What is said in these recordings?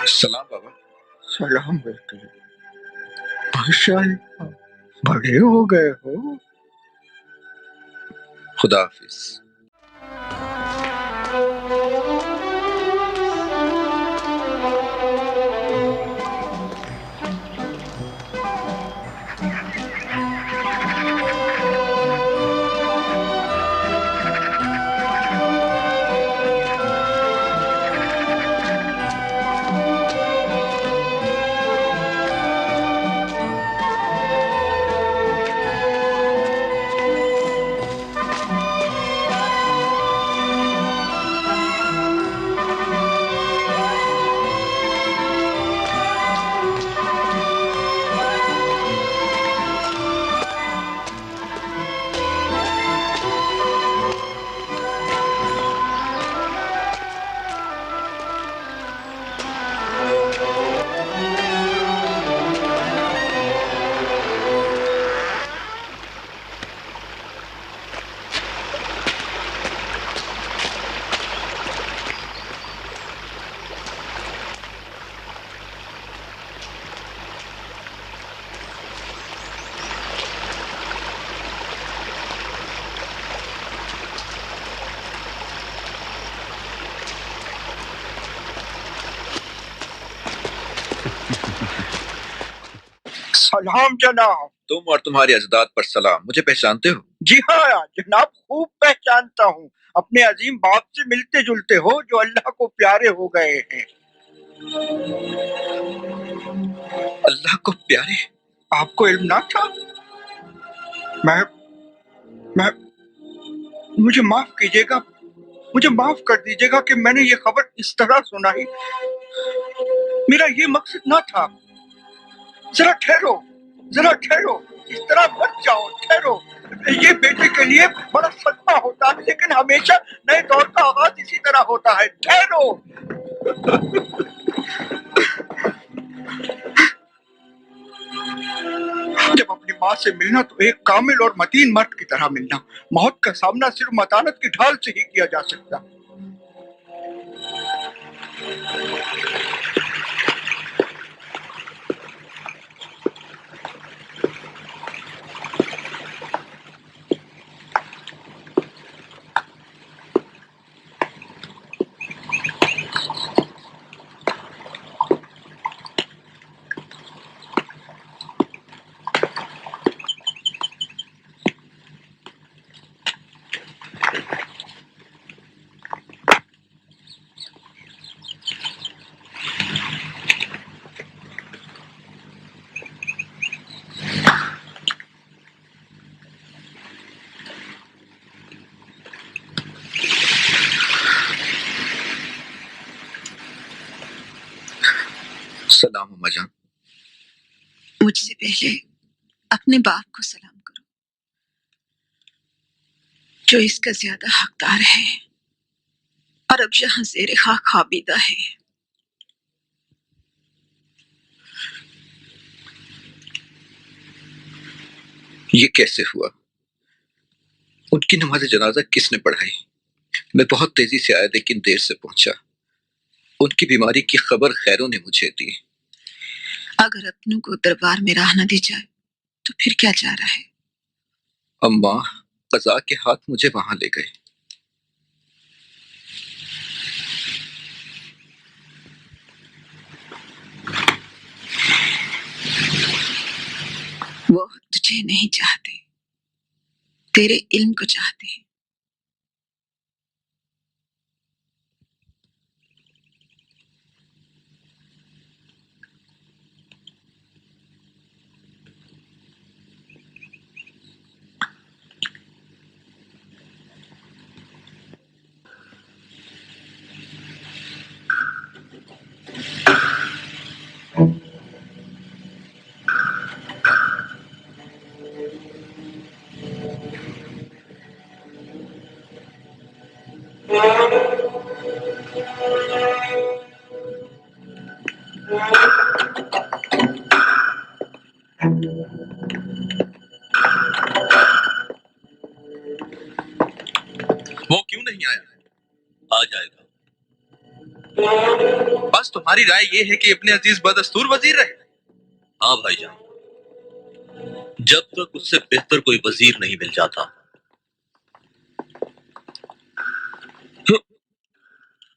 سلام بابا. سلام بیٹے. ماشاء اللہ بڑے ہو گئے ہو. خدا حافظ. سلام جناب. تم اور تمہارے اجداد پر سلام. مجھے پہچانتے ہو؟ جی ہاں جناب، خوب پہچانتا ہوں. اپنے عظیم باپ سے ملتے جلتے ہو جو اللہ کو پیارے ہو گئے ہیں. اللہ کو پیارے؟ آپ کو علم نہ تھا؟ میں مجھے معاف کیجیے گا، مجھے معاف کر دیجیے گا کہ میں نے یہ خبر اس طرح سنائی. میرا یہ مقصد نہ تھا. ذرا ٹھہرو، ذرا ٹھہرو، اس طرح مت جاؤ، ٹھہرو. یہ بیٹے کے لیے بڑا صدمہ ہوتا ہے، لیکن ہمیشہ نئے دور کا آغاز اسی طرح ہوتا ہے. ٹھہرو. جب اپنی ماں سے ملنا تو ایک کامل اور متین مرد کی طرح ملنا. موت کا سامنا صرف متانت کی ڈھال سے ہی کیا جا سکتا. سلام اما جان. مجھ سے پہلے اپنے باپ کو سلام کرو جو اس کا زیادہ حقدار ہے اور اب یہاں زیر خاک خوابیدہ ہے. یہ کیسے ہوا؟ ان کی نماز جنازہ کس نے پڑھائی؟ میں بہت تیزی سے آیا لیکن دیر سے پہنچا. ان کی بیماری کی خبر خیروں نے مجھے دی. اگر اپنوں کو دربار میں راہ نہ دی جائے تو پھر کیا چاہ رہا ہے؟ اماں قضا کے ہاتھ مجھے وہاں لے گئے. وہ تجھے نہیں چاہتے، تیرے علم کو چاہتے ہیں. وہ کیوں نہیں آیا؟ آ جائے گا. بس تمہاری رائے یہ ہے کہ ابن عزیز بدستور وزیر رہے؟ ہاں بھائی جان، جب تک اس سے بہتر کوئی وزیر نہیں مل جاتا۔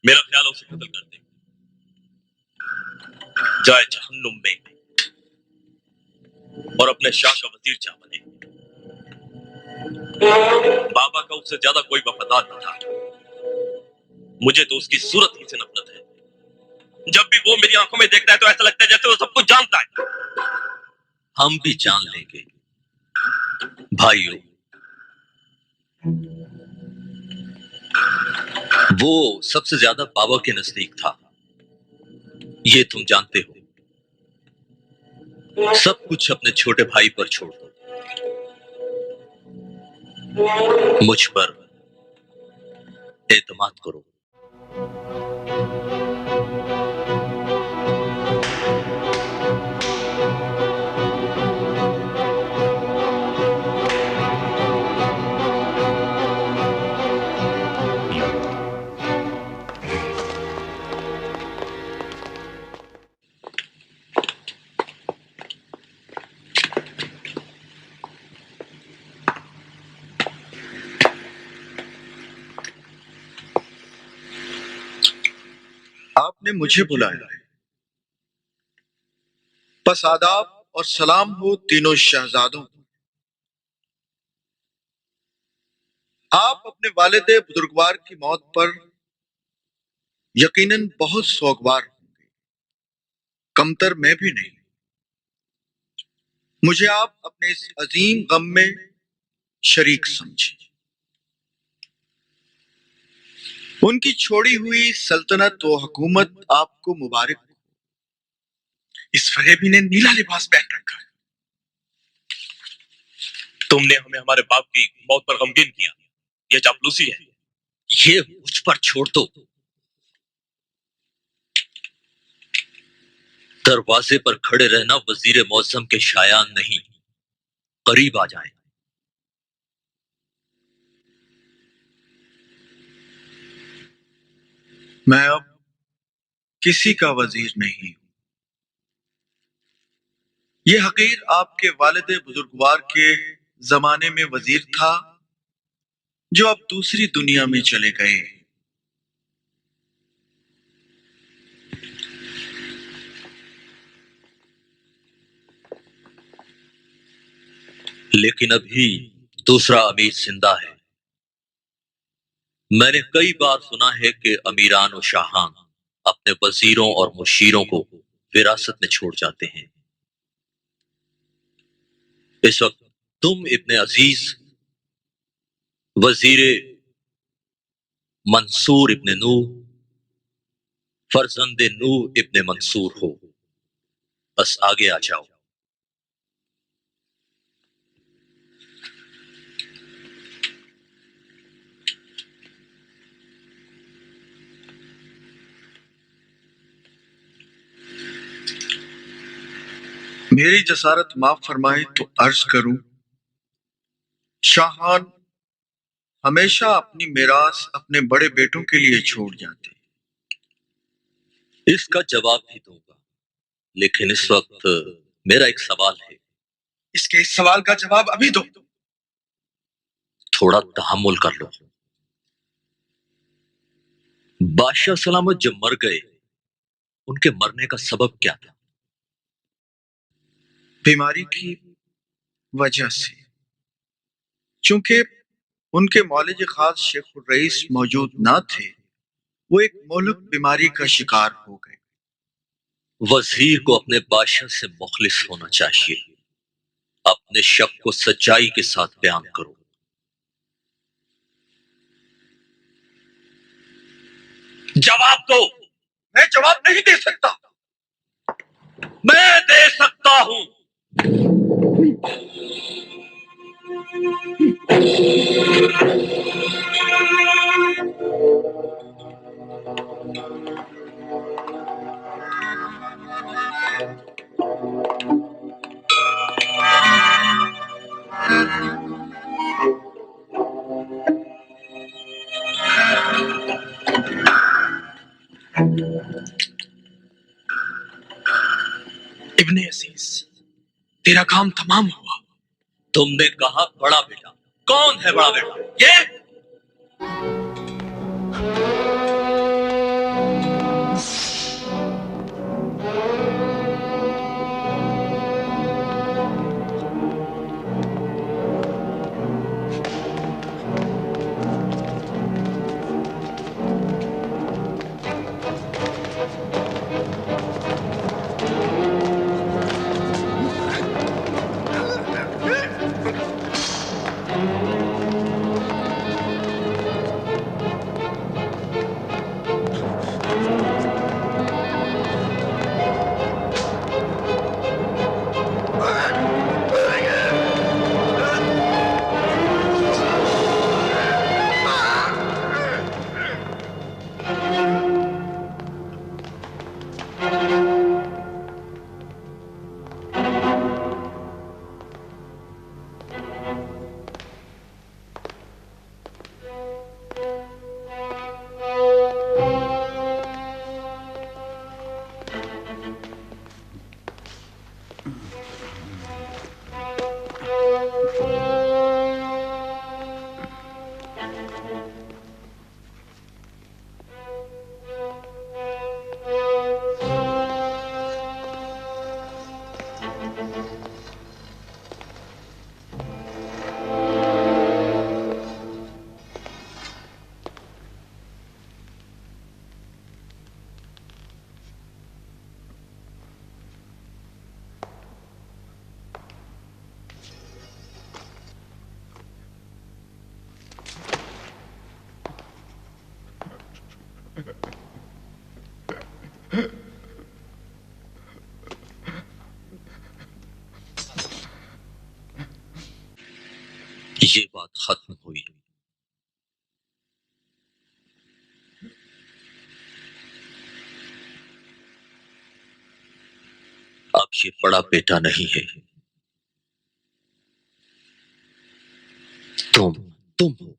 میرا خیال ہے اسے قتل کر دیں، جائے جہنم میں اور اپنے شاہ کا وزیر جا بنے۔ بابا کا اس سے زیادہ کوئی وفادار نہ تھا، مجھے تو اس کی صورت ہی سے نفرت ہے۔ جب بھی وہ میری آنکھوں میں دیکھتا ہے تو ایسا لگتا ہے جیسے وہ سب کچھ جانتا ہے۔ ہم بھی جان لیں گے بھائیوں، وہ سب سے زیادہ بابا کے نزدیک تھا، یہ تم جانتے ہو۔ سب کچھ اپنے چھوٹے بھائی پر چھوڑ دو، مجھ پر اعتماد کرو۔ آپ نے مجھے بلایا ہے، پس آداب اور سلام ہو تینوں شہزادوں کو۔ آپ اپنے والد بزرگوار کی موت پر یقیناً بہت سوگوار ہوں گے، کمتر میں بھی نہیں۔ مجھے آپ اپنے اس عظیم غم میں شریک سمجھیں۔ ان کی چھوڑی ہوئی سلطنت و حکومت آپ کو مبارک ہو۔ اس فریبی نے نیلا لباس پہن رکھا ہے۔ تم نے ہمیں ہمارے باپ کی موت پر غمگین کیا، یہ چاپلوسی ہے۔ یہ مجھ پر چھوڑ دو، دروازے پر کھڑے رہنا وزیر معظم کے شایان نہیں، قریب آ جائیں۔ میں اب کسی کا وزیر نہیں ہوں۔ یہ حقیر آپ کے والد بزرگوار کے زمانے میں وزیر تھا، جو اب دوسری دنیا میں چلے گئے۔ لیکن ابھی دوسرا امیر زندہ ہے۔ میں نے کئی بار سنا ہے کہ امیران و شاہان اپنے وزیروں اور مشیروں کو وراثت میں چھوڑ جاتے ہیں۔ اس وقت تم ابن عزیز وزیر منصور ابن نو، فرزند نو ابن منصور ہو۔ بس آگے آ جاؤ۔ میری جسارت معاف فرمائے تو عرض کروں، شاہان ہمیشہ اپنی میراث اپنے بڑے بیٹوں کے لیے چھوڑ جاتے۔ اس کا جواب بھی دوں گا، لیکن اس وقت میرا ایک سوال ہے۔ اس کے اس سوال کا جواب ابھی دو۔ تھوڑا تحمل کر لو۔ بادشاہ سلامت جب مر گئے، ان کے مرنے کا سبب کیا تھا؟ بیماری کی وجہ سے، چونکہ ان کے مولد خاص شیخ الرئیس موجود نہ تھے، وہ ایک مہلک بیماری کا شکار ہو گئے۔ وزیر کو اپنے بادشاہ سے مخلص ہونا چاہیے، اپنے شک کو سچائی کے ساتھ بیان کرو۔ جواب دو۔ میں جواب نہیں دے سکتا۔ میں دے سکتا ہوں۔ ابن عزیز، تیرا کام تمام ہوا۔ تم نے کہا بڑا بیٹا، کون ہے بڑا بیٹا؟ یہ بات ختم ہوئی۔ اب یہ بڑا بیٹا نہیں ہے، تم ہو۔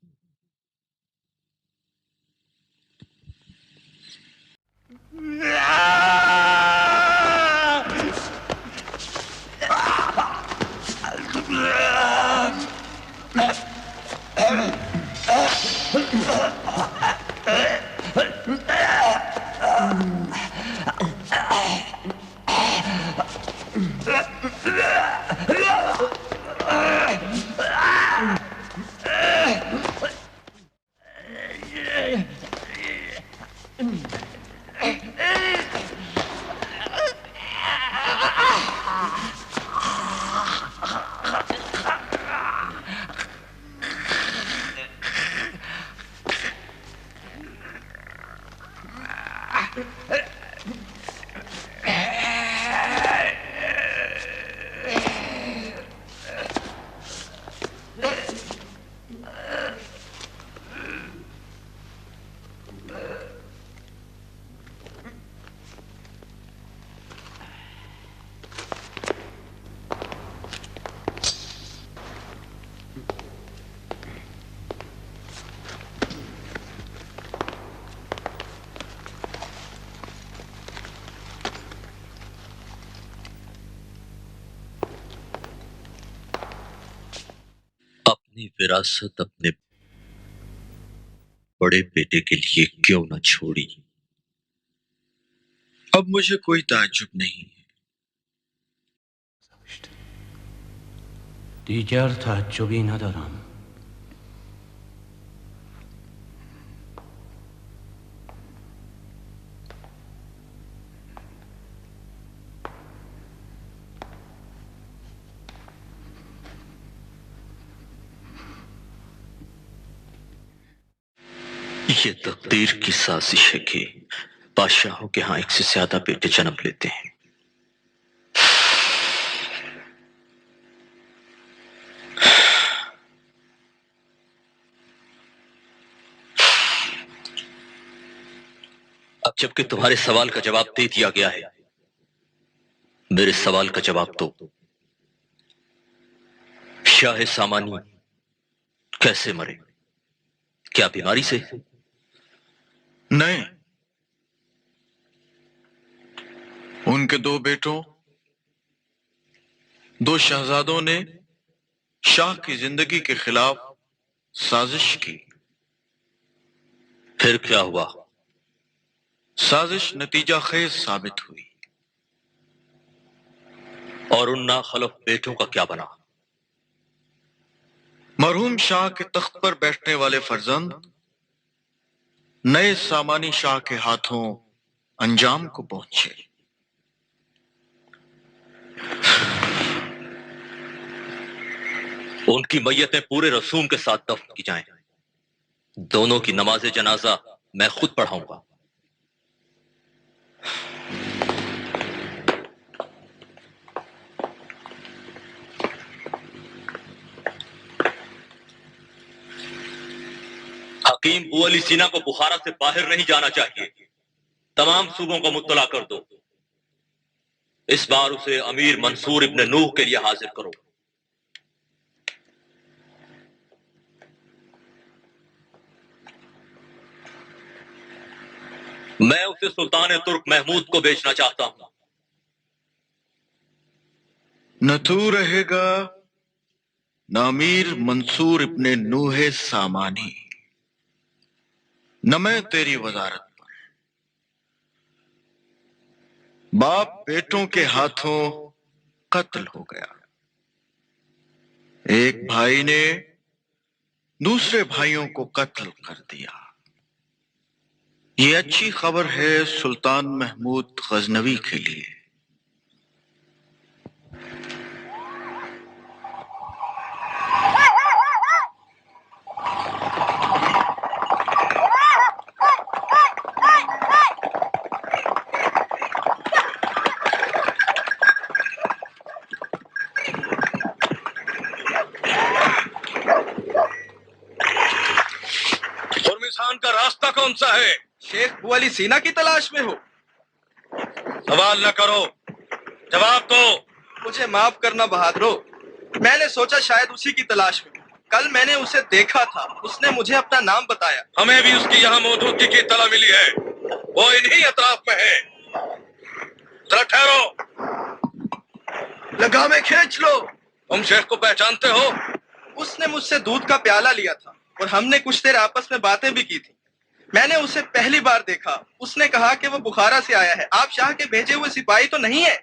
اپنی وراثت اپنے بڑے بیٹے کے لیے کیوں نہ چھوڑی؟ اب مجھے کوئی تعجب نہیں۔ دیگر تعجبی ندارم. یہ تقدیر کی سازش ہے کہ بادشاہوں کے ہاں ایک سے زیادہ بیٹے جنم لیتے ہیں۔ اب جبکہ تمہارے سوال کا جواب دے دیا گیا ہے، میرے سوال کا جواب دو۔ شاہ سامانی کیسے مرے؟ کیا بیماری سے؟ نہیں، ان کے دو بیٹوں دو شہزادوں نے شاہ کی زندگی کے خلاف سازش کی۔ پھر کیا ہوا؟ سازش نتیجہ خیز ثابت ہوئی۔ اور ان ناخلف بیٹوں کا کیا بنا؟ مرحوم شاہ کے تخت پر بیٹھنے والے فرزند نئے سامانی شاہ کے ہاتھوں انجام کو پہنچے۔ ان کی میتیں پورے رسوم کے ساتھ دفن کی جائیں۔ دونوں کی نماز جنازہ میں خود پڑھاؤں گا۔ حکیم بو علی سینا کو بخارا سے باہر نہیں جانا چاہیے۔ تمام صوبوں کو مطلع کر دو۔ اس بار اسے امیر منصور ابن نوح کے لیے حاضر کرو۔ میں اسے سلطان ترک محمود کو بیچنا چاہتا ہوں۔ نہ تو رہے گا نہ امیر منصور ابن نوح سامانی، نہ میں تیری وزارت پر۔ باپ بیٹوں کے ہاتھوں قتل ہو گیا۔ ایک بھائی نے دوسرے بھائیوں کو قتل کر دیا۔ یہ اچھی خبر ہے سلطان محمود غزنوی کے لیے۔ خرمسان کا راستہ کون سا ہے؟ شیخ بو علی سینا کی تلاش میں ہو؟ سوال نہ کرو، جواب دو۔ مجھے معاف کرنا بہادرو، میں نے سوچا شاید اسی کی تلاش میں ہو۔ کل میں نے اسے دیکھا تھا، اس نے مجھے اپنا نام بتایا۔ ہمیں بھی اس کی یہاں موجودگی کی اطلاع ملی ہے، وہ انہی اطراف میں ہے۔ ذرا ٹھہرو، لگامیں کھینچ لو۔ تم شیخ کو پہچانتے ہو؟ اس نے مجھ سے دودھ کا پیالہ لیا تھا اور ہم نے کچھ دیر آپس میں باتیں بھی کی تھی۔ میں نے اسے پہلی بار دیکھا، اس نے کہا کہ وہ بخارا سے آیا ہے۔ آپ شاہ کے بھیجے ہوئے سپاہی تو نہیں ہے؟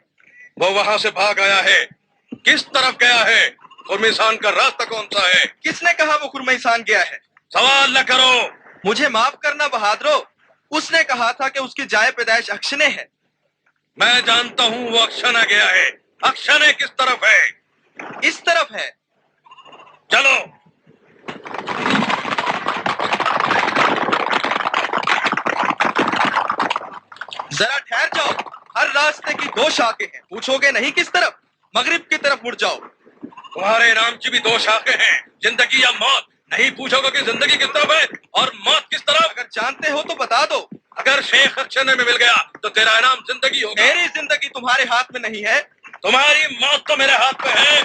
وہ وہاں سے بھاگ آیا ہے۔ کس طرف گیا ہے؟ خرمسان کا راستہ کون سا ہے؟ کس نے کہا وہ خرمسان گیا ہے؟ سوال نہ کرو۔ مجھے معاف کرنا بہادرو، اس نے کہا تھا کہ اس کی جائے پیدائش اکشنے ہے۔ میں جانتا ہوں وہ اکشنا گیا ہے۔ اکشنے کس طرف ہے؟ اس طرف ہے۔ چلو۔ ذرا ٹھہر جاؤ، ہر راستے کی دو شاخیں ہیں، پوچھو گے نہیں کس طرف؟ مغرب کی طرف مڑ جاؤ۔ تمہارے انعام کی بھی دو شاخیں ہیں، زندگی یا موت۔ نہیں پوچھو گے کہ زندگی کس طرف ہے اور موت کس طرف؟ اگر جانتے ہو تو بتا دو۔ اگر شیخ اکشنے میں مل گیا تو تیرا انعام زندگی ہوگا۔ میری زندگی تمہارے ہاتھ میں نہیں ہے۔ تمہاری موت تو میرے ہاتھ میں ہے۔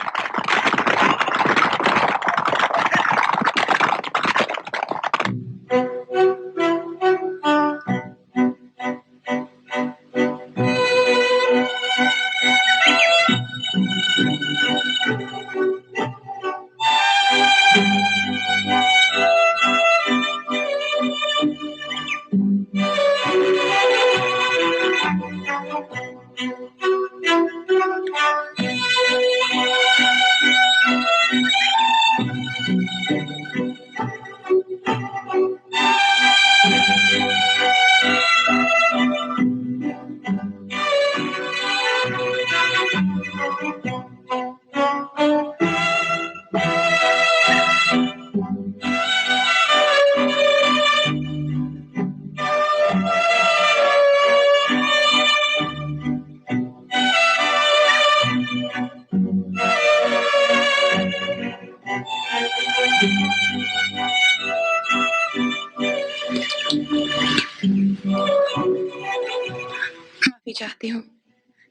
معافی چاہتی ہوں،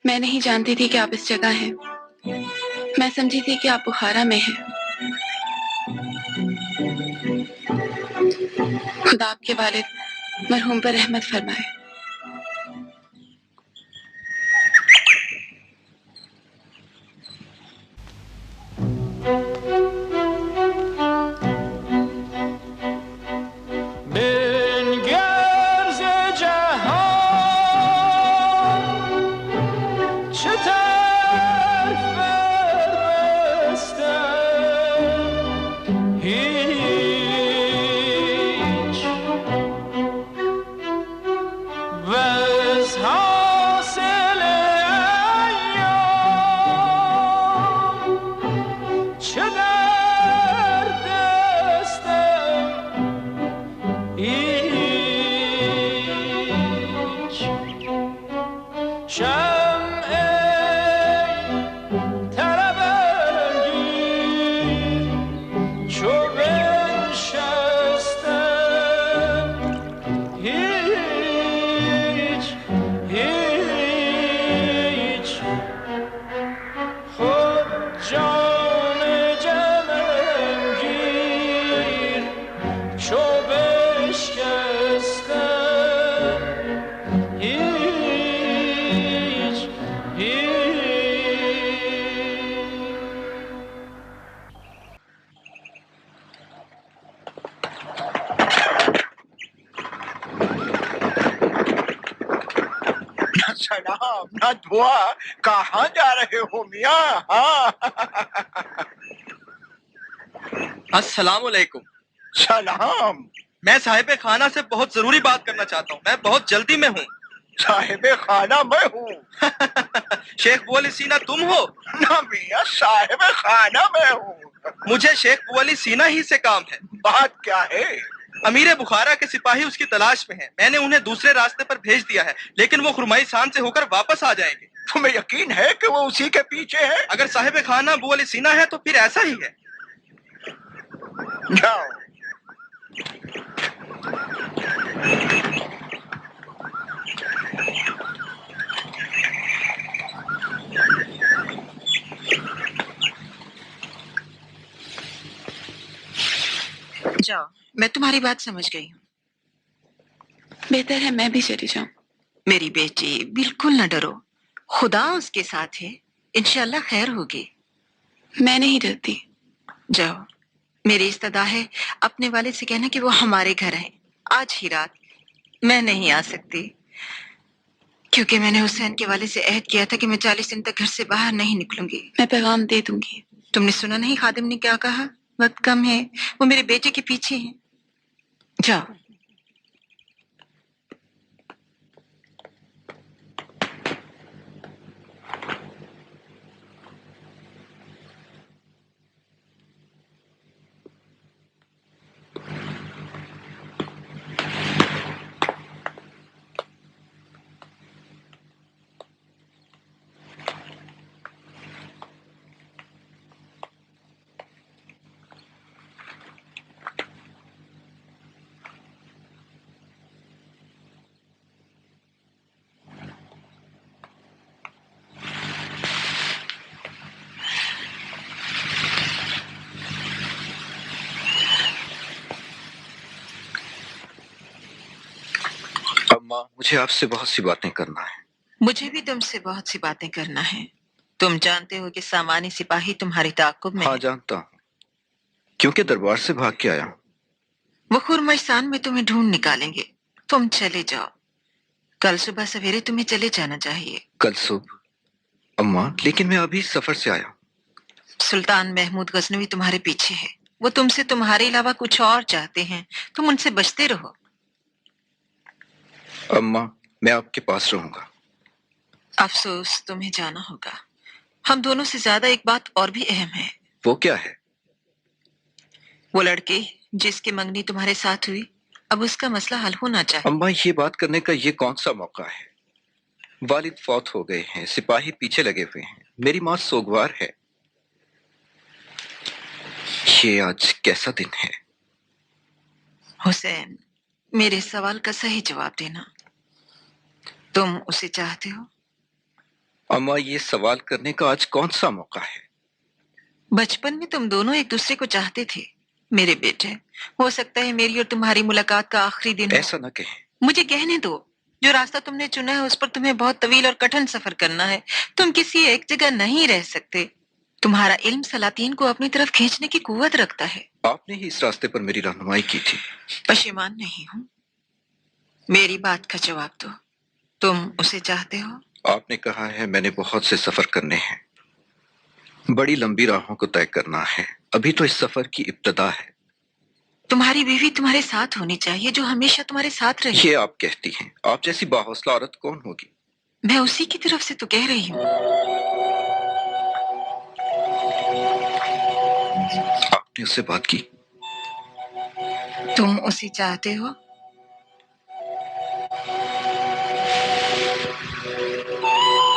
میں نہیں جانتی تھی کہ آپ اس جگہ ہیں۔ میں سمجھی تھی کہ آپ بخارا میں ہیں۔ خدا آپ کے والد مرحوم پر رحمت فرمائے۔ شمع طرب انگیز چو بنشستم هیچ خود جان جمعم گیر چو بشکستم هیچ نہ سلام نہ دعا، کہاں جا رہے ہو میاں؟ ہاں السلام علیکم. سلام. میں صاحب خانہ سے بہت ضروری بات کرنا چاہتا ہوں. میں بہت جلدی میں ہوں. صاحب خانہ میں ہوں. شیخ بو علی سینا تم ہو؟ نہ میاں، صاحب خانہ میں ہوں. مجھے شیخ بو علی سینا ہی سے کام ہے. بات کیا ہے؟ امیر بخارا کے سپاہی اس کی تلاش میں ہیں. میں نے انہیں دوسرے راستے پر بھیج دیا ہے، لیکن وہ خرمائی سان سے ہو کر واپس آ جائیں گے. تمہیں یقین ہے کہ وہ اسی کے پیچھے ہے؟ اگر صاحب خانہ بو علی سینا ہے تو پھر ایسا ہی ہے. جاؤ. جاؤ، میں تمہاری بات سمجھ گئی ہوں. بہتر ہے میں بھی چلی جاؤں. میری بیٹی بالکل نہ ڈرو، خدا اس کے ساتھ ہے، انشاءاللہ خیر ہوگی. میں نہیں ڈرتی. جاؤ، میری استدعا ہے اپنے والد سے کہنا کہ وہ ہمارے گھر ہیں آج ہی رات. میں نہیں آ سکتی کیونکہ میں نے حسین کے والد سے عہد کیا تھا کہ میں 40 دن تک گھر سے باہر نہیں نکلوں گی. میں پیغام دے دوں گی. تم نے سنا نہیں خادم نے کیا کہا؟ وقت کم ہے، وہ میرے بیٹے کے پیچھے ہیں. جاؤ. اماں، مجھے آپ سے بہت سی باتیں کرنا ہے. مجھے بھی تم سے بہت سی باتیں کرنا ہے. تم جانتے ہو کہ سامانی سپاہی تمہارے تعاقب میں ہاں ہے. جانتا ہوں، کیونکہ دربار سے بھاگ کے آیا ہوں. وہ خرمشان میں تمہیں ڈھونڈ نکالیں گے. تم چلے جاؤ، کل صبح سویرے تمہیں چلے جانا چاہیے. کل صبح؟ اماں لیکن میں ابھی سفر سے آیا ہوں. سلطان محمود غزنوی تمہارے پیچھے ہے. وہ تم سے تمہارے علاوہ کچھ اور چاہتے ہیں. تم ان سے بچتے رہو. اماں میں آپ کے پاس رہوں گا. افسوس تمہیں جانا ہوگا. ہم دونوں سے زیادہ ایک بات اور بھی اہم ہے. وہ کیا ہے؟ وہ لڑکی جس کی منگنی تمہارے ساتھ ہوئی، اب اس کا مسئلہ حل ہونا چاہیے. اماں یہ بات کرنے کا یہ کون سا موقع ہے؟ والد فوت ہو گئے ہیں، سپاہی پیچھے لگے ہوئے ہیں، میری ماں سوگوار ہے. یہ آج کیسا دن ہے؟ حسین، میرے سوال کا صحیح جواب دینا. تم اسے چاہتے ہو؟ اماں یہ سوال کرنے کا آج کون سا موقع ہے؟ بچپن میں تم دونوں ایک دوسرے کو چاہتے تھے میرے بیٹے. ہو سکتا ہے میری اور تمہاری ملاقات کا آخری دن ہو. ایسا نہ کہیں. مجھے کہنے دو. جو راستہ تم نے چنا ہے اس پر تمہیں بہت طویل اور کٹھن سفر کرنا ہے. تم کسی ایک جگہ نہیں رہ سکتے. تمہارا علم سلاطین کو اپنی طرف کھینچنے کی قوت رکھتا ہے. آپ نے ہی اس راستے پر میری رہنمائی کی تھی. پشیمان نہیں ہوں. میری بات کا جواب دو. تم اسے چاہتے ہو؟ آپ نے کہا ہے میں نے بہت سے سفر کرنے ہیں، بڑی لمبی راہوں کو طے کرنا ہے. ابھی تو اس سفر کی ابتدا ہے. تمہاری بیوی تمہارے ساتھ ہونی چاہیے، جو ہمیشہ تمہارے ساتھ رہے. یہ آپ کہتی ہیں. آپ جیسی باحوصلہ عورت کون ہوگی؟ میں اسی کی طرف سے تو کہہ رہی ہوں. آپ نے اس سے بات کی؟ تم اسے چاہتے ہو؟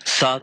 7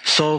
100